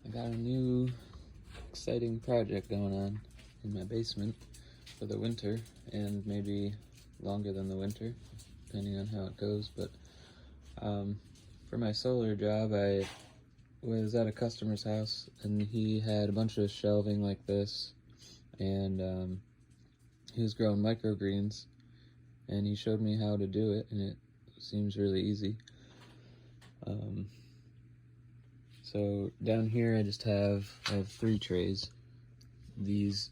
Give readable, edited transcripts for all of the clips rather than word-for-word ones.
I got a new exciting project going on in my basement for the winter, and maybe longer than the winter, depending on how it goes. But for my solar job, I was at a customer's house, and he had a bunch of shelving like this, and he was growing microgreens, and he showed me how to do it, and it seems really easy. So down here I have 3 trays. These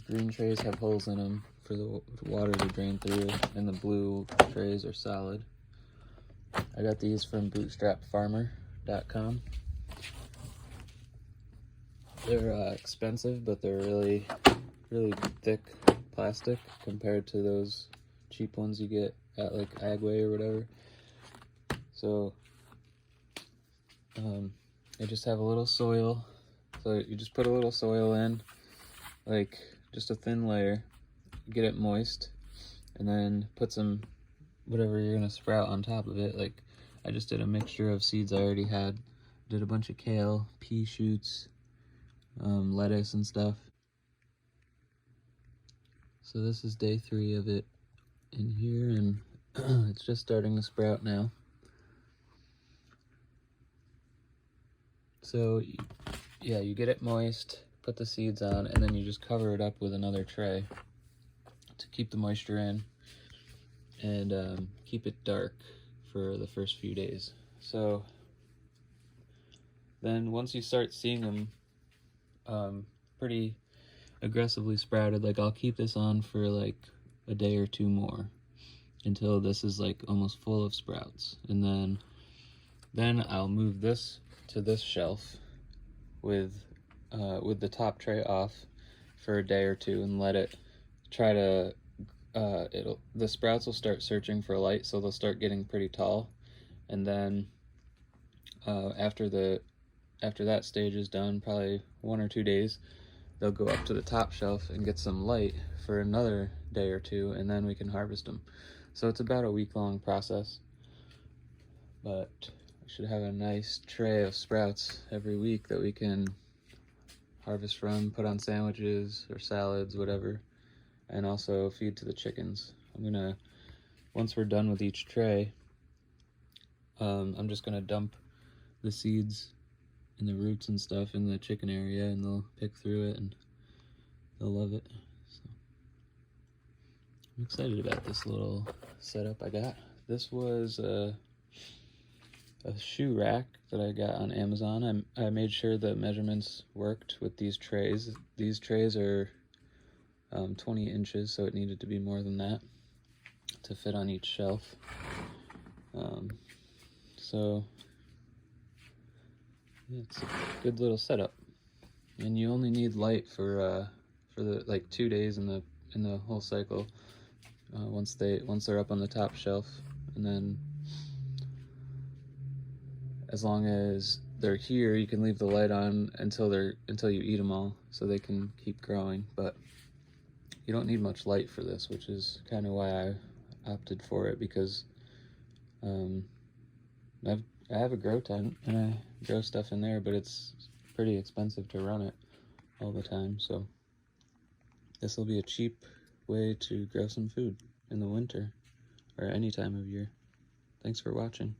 green trays have holes in them for the water to drain through, and the blue trays are solid. I got these from bootstrapfarmer.com. They're expensive, but they're really thick plastic compared to those cheap ones you get at like Agway or whatever. So I just have a little soil. So you just put a little soil in, like just a thin layer, get it moist, and then put some whatever you're gonna sprout on top of it. Like I just did a mixture of seeds I already had. Did a bunch of kale, pea shoots, lettuce and stuff. So this is day 3 of it in here, and it's just starting to sprout now. So yeah, you get it moist, put the seeds on, and then you just cover it up with another tray to keep the moisture in, and keep it dark for the first few days. So then once you start seeing them pretty aggressively sprouted, like I'll keep this on for like a day or 2 more until this is like almost full of sprouts, and then I'll move this to this shelf with the top tray off for a day or 2 and let it try to the sprouts will start searching for light, so they'll start getting pretty tall, and then after that stage is done, probably 1 or 2 days, they'll go up to the top shelf and get some light for another day or 2, and then we can harvest them. So it's about a week-long process, but we should have a nice tray of sprouts every week that we can harvest from, put on sandwiches or salads, whatever, and also feed to the chickens. Once we're done with each tray, I'm just gonna dump the seeds and the roots and stuff in the chicken area, and they'll pick through it and they'll love it. So I'm excited about this little setup I got. This was a shoe rack that I got on Amazon. I made sure the measurements worked with these trays. These trays are 20 inches, so it needed to be more than that to fit on each shelf. So it's a good little setup, and you only need light for the like 2 days in the whole cycle. Once they're up on the top shelf, and then as long as they're here, you can leave the light on until you eat them all, so they can keep growing. But you don't need much light for this, which is kind of why I opted for it, because I have a grow tent and I grow stuff in there, but it's pretty expensive to run it all the time. So this will be a cheap way to grow some food in the winter or any time of year. Thanks for watching.